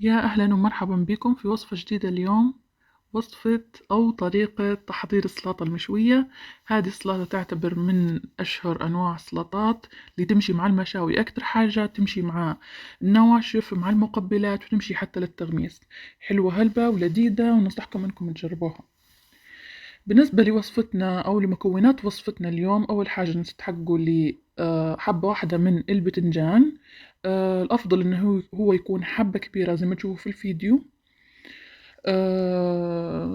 يا أهلا ومرحبا بكم في وصفة جديدة اليوم. وصفة أو طريقة تحضير السلطة المشوية. هذه السلطة تعتبر من أشهر أنواع السلطات اللي تمشي مع المشاوي، أكتر حاجة تمشي مع النواشف مع المقبلات وتمشي حتى للتغميس. حلوة هلبة ولذيذة وننصحكم أنكم تجربوها. بالنسبة لوصفتنا أو لمكونات وصفتنا اليوم، أول حاجة نستحقوا لي حبة واحدة من البتنجان. الأفضل إنه هو يكون حبة كبيرة زي ما تشوفوا في الفيديو.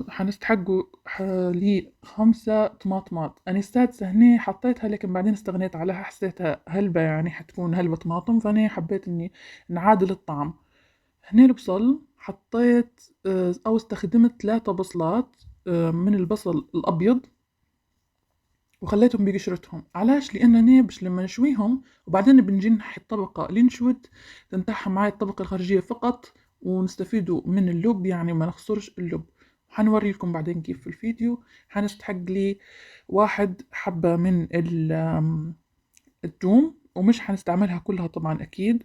حنستحقوا لي 5 طماطمات. أنا السادسة هني حطيتها لكن بعدين استغنيت عليها، حسيتها هلبة يعني حتكون هلبة طماطم، فأنا حبيت إني نعادل الطعم. هني البصل حطيت أو استخدمت 3 بصلات من البصل الأبيض وخليتهم بقشرتهم. علاش؟ لأنني باش لما نشويهم وبعدين بنجي نحي الطبقة اللي نشوت تنتحى معي الطبقة الخارجية فقط ونستفيدوا من اللب، يعني ما نخسرش اللب. حنوريكم بعدين كيف في الفيديو. حنستحق لي 1 حبة من الثوم، ومش حنستعملها كلها طبعا أكيد.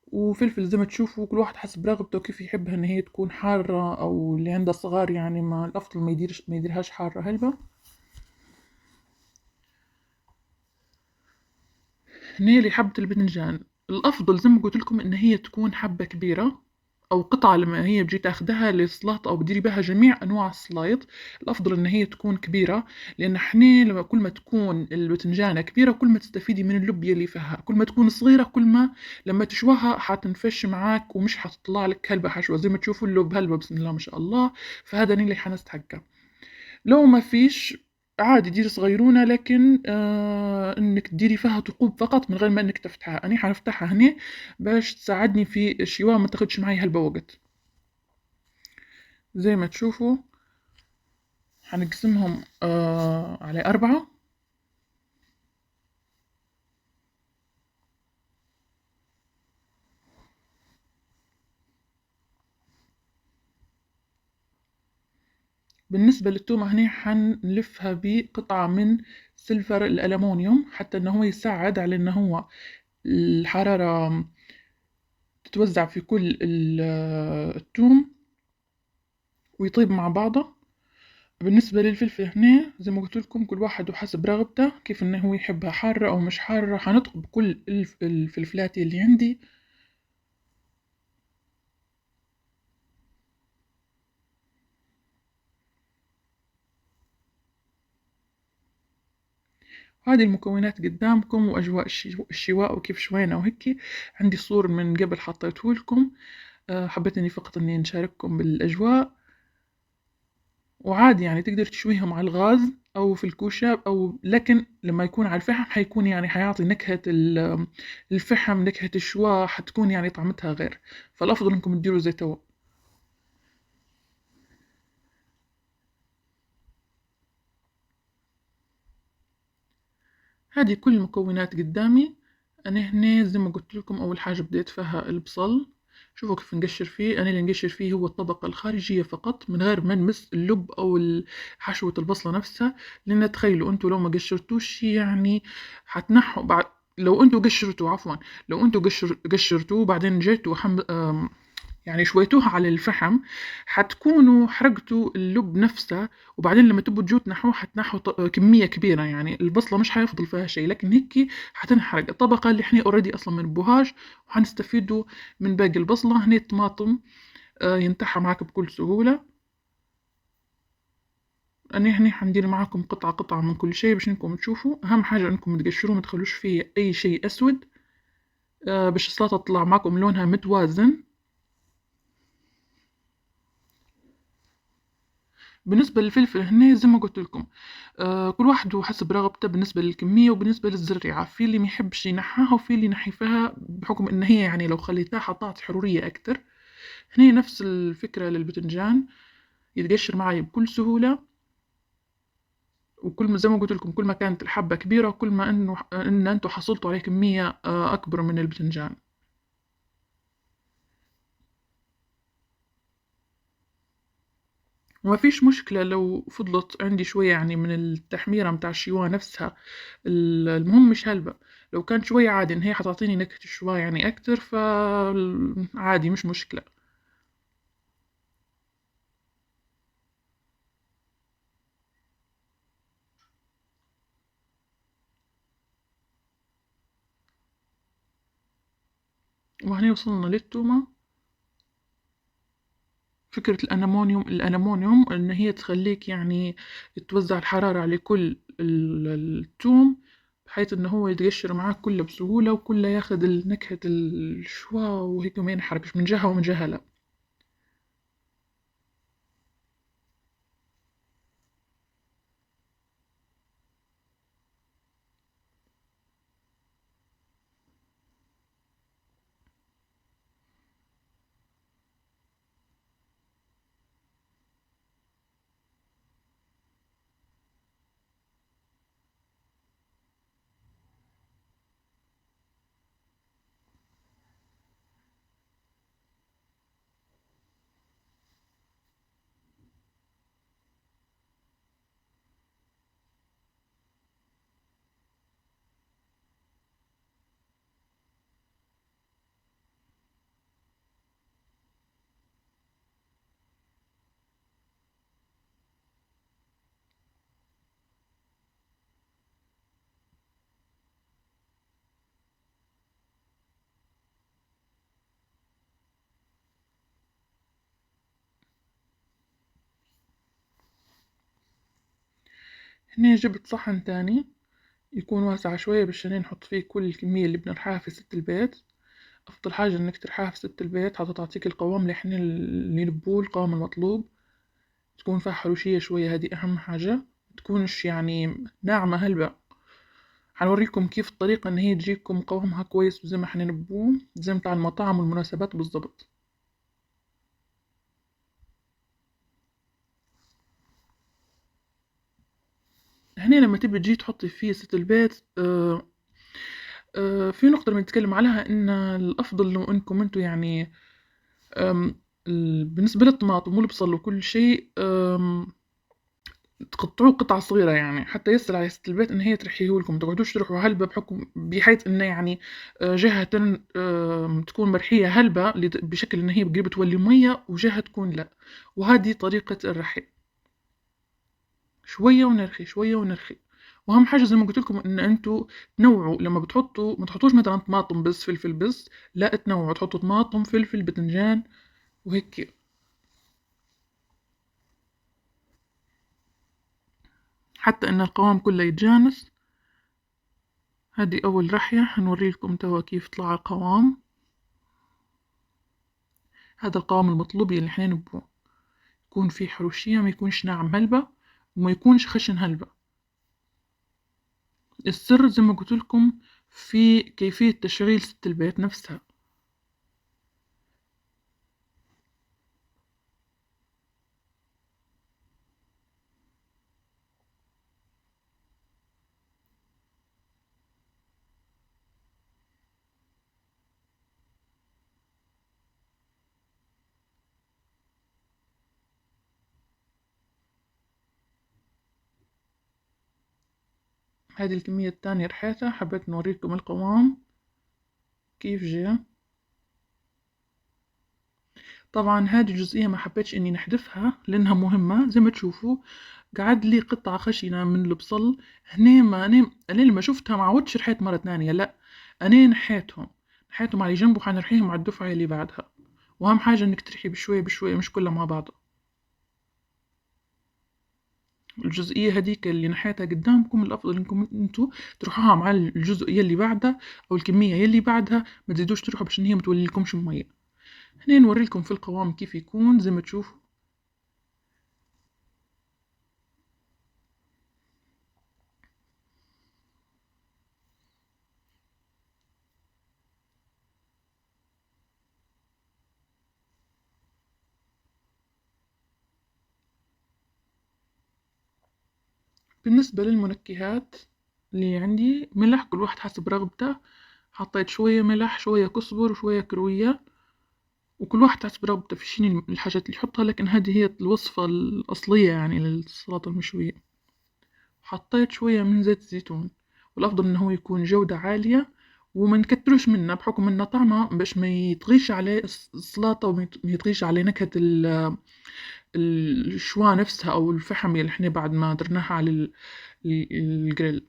وفلفل زي ما تشوفوا، كل واحد حسب رغبته كيف يحبها ان هي تكون حارة، او اللي عنده صغار يعني ما الافضل ما يديرهاش حارة هلبة. نيلي حبة الباذنجان الأفضل زي ما قلت لكم إن هي تكون حبة كبيرة، أو قطعة لما هي بجي تاخدها للسلطة أو بديري بها جميع أنواع السلايط. الأفضل إن هي تكون كبيرة، لأن إحنا لما كل ما تكون الباذنجانة كبيرة كل ما تستفيدي من اللب يلي فيها، كل ما تكون صغيرة كل ما لما تشوها حتنفش معاك ومش حتطلع لك هلبة حشوة. زي ما تشوفوا اللب هلبة بسم الله ما شاء الله. فهذا نيلي حنستحقه. لو ما فيش عادي ديري صغيرونة، لكن انك تديري فيها ثقوب فقط من غير ما انك تفتحها. انا حنفتحها هنا باش تساعدني في الشواء ما تاخدش معي هلبة وقت. زي ما تشوفوا حنقسمهم على 4. بالنسبة للتومة هنا حنلفها بقطعة من سلفر الألمونيوم حتى انه هو يساعد على انه هو الحرارة تتوزع في كل التوم ويطيب مع بعضه. بالنسبة للفلفل هنا زي ما قلت لكم كل واحد وحسب رغبته كيف انه هو يحبها حارة او مش حارة. حنطقب كل الفلفلات اللي عندي. هذه المكونات قدامكم واجواء الشواء وكيف شوينا وهيك. عندي صور من قبل حطيته لكم. حبيت اني فقط اني نشارككم بالاجواء. وعادي يعني تقدر تشويهم على الغاز او في الكوشة، او لكن لما يكون على الفحم حيكون يعني حيعطي نكهة الفحم، نكهة الشواء حتكون يعني طعمتها غير. فالافضل انكم تديروا زي توا. هذه كل المكونات قدامي. انا هنا زي ما قلت لكم اول حاجة بديت فيها البصل. شوفوا كيف نقشر فيه. انا اللي نقشر فيه هو الطبقة الخارجية فقط من غير ما نمس اللب او حشوة البصلة نفسها. لان تخيلوا انتوا لو ما قشرتوش يعني حتنحوا بعد. لو انتوا قشرتوا عفوا، لو انتوا قشرتوه بعدين جيتوا يعني شويتوها على الفحم حتكونوا حرقتوا اللب نفسه. وبعدين لما تبوا تجوا تنحوه حتنحوا كمية كبيرة، يعني البصلة مش حيفضل فيها شيء، لكن هيك حتنحرق الطبقة اللي احنا اوريدي اصلا من بوهاج. وحنستفيدوا من باقي البصلة. هني الطماطم ينتحى معك بكل سهولة. أنا هني حندير معاكم قطعة قطعة من كل شيء باش انكم تشوفوا. أهم حاجة انكم تقشروه ما تخلوش فيه أي شيء أسود باش السلطة تطلع معاكم لونها متوازن. بالنسبة للفلفل هنا زي ما قلت لكم كل واحد وحسب رغبته بالنسبة للكمية وبالنسبة للزريعة. في اللي ما يحبش ينحاها وفي اللي ينحي فيها بحكم ان هي يعني لو خليتها حطات حرورية اكتر. هنا نفس الفكرة للبتنجان، يتقشر معي بكل سهولة. وكل ما زي ما قلت لكم كل ما كانت الحبة كبيرة كل ما ان انتوا حصلتوا على كمية اكبر من البتنجان. وما فيش مشكلة لو فضلت عندي شوية يعني من التحميرة متاع الشوا نفسها. المهم مش هلبة. لو كان شوية عادي إن هي حتعطيني نكهة الشوا يعني أكتر فعادي مش مشكلة. وهنا وصلنا للتومة. فكرة الأنامونيوم إن هي تخليك يعني توزع الحرارة على كل التوم، بحيث إن هو يتقشر معاك كله بسهولة، وكله ياخد نكهة الشوا، وهيك ما ينحرقش من جهة ومن جهة لا. هنا جبت صحن تاني يكون واسع شوية باش نحط فيه كل الكمية اللي بنرحاها في ست البيت. أفضل حاجة إنك ترحاها في ست البيت حتى تعطيك القوام اللي احنا اللي نبوه، القوام المطلوب. تكون فيها حروشية شوية، هذه أهم حاجة، متكونش يعني ناعمة هلبة. حنوريكم كيف الطريقة إن هي تجيكم قوامها كويس وزي ما احنا نبوه، زي متاع المطاعم والمناسبات بالضبط. هنا لما تبي تجي تحطي فيه ست البيت، في نقطة بنتكلم عليها، إن الأفضل لو إنكم انتوا يعني بالنسبة للطماطم والبصل وكل شيء تقطعوه قطع صغيرة، يعني حتى يسهل على ست البيت إن هي ترحيهولكم، متقعدوش تروحوا هلبة بحكم بحيث إنه يعني جهة تكون مرحية هلبة بشكل إن هي قريبة تولي مية، وجهة تكون لأ. وهذه طريقة الرحي، شوية ونرخي شوية ونرخي. واهم حاجه زي ما قلت لكم ان انتوا تنوعوا، لما بتحطوا ما تحطوش مثلا طماطم بس فلفل بس، لا تنوعوا، تحطوا طماطم فلفل بتنجان وهيك، حتى ان القوام كله يتجانس. هذه اول رحيه، هنوري لكم توا كيف طلع القوام. هذا القوام المطلوب اللي احنا نبوه، يكون فيه حروشيه، ما يكونش ناعم هلبة وما يكونش خشن هلبة. السر زي ما قلت لكم في كيفيه تشغيل ست البيت نفسها. هذه الكمية الثانية رحيتها، حبيت نوريكم القوام كيف جاء. طبعا هذه الجزئية ما حبيتش اني نحذفها لانها مهمة. زي ما تشوفوا قعد لي قطعة خشنة من البصل هنا، ما انا لما شفتها ما عودتش رحيت مرة ثانية، لا انا نحيتهم على جنب، وحنرحيهم على الدفعة اللي بعدها. واهم حاجة انك ترحي بشوية بشوية، مش كلها مع بعض. الجزئية هذيك اللي نحيتها قدامكم الافضل انكم انتوا تروحوها مع الجزئية اللي بعدها او الكمية اللي بعدها، ما تزيدوش تروحوا باش ان هي ما توليلكمش مية. هنا نوري لكم في القوام كيف يكون زي ما تشوفوا. بالنسبة للمنكهات اللي عندي، ملح كل واحد حسب رغبته. حطيت شوية ملح، شوية كزبر، وشوية كروية، وكل واحد حسب رغبته في شنو الحاجات اللي يحطها، لكن هذه هي الوصفة الأصلية يعني للسلطة المشوية. حطيت شوية من زيت الزيتون، والأفضل إنه هو يكون جودة عالية، وما نكتروش منه بحكم إنه طعمه باش ما يطغيش عليه السلطة، وما يطغيش عليه نكهة الشوا نفسها أو الفحم اللي احنا بعد ما درناها على الجريل.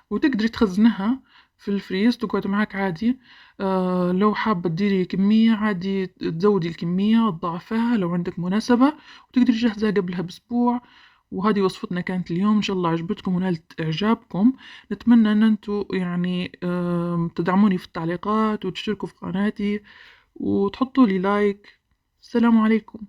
وتقدري تخزنها في الفريز تقعد معاك عادي. لو حابة تديري كمية عادي تزودي الكمية تضاعفها لو عندك مناسبة، وتقدري تجهزها قبلها بأسبوع. وهذه وصفتنا كانت اليوم، إن شاء الله عجبتكم ونالت إعجابكم. نتمنى أن أنتوا يعني تدعموني في التعليقات وتشتركوا في قناتي وتحطوا لي لايك. السلام عليكم.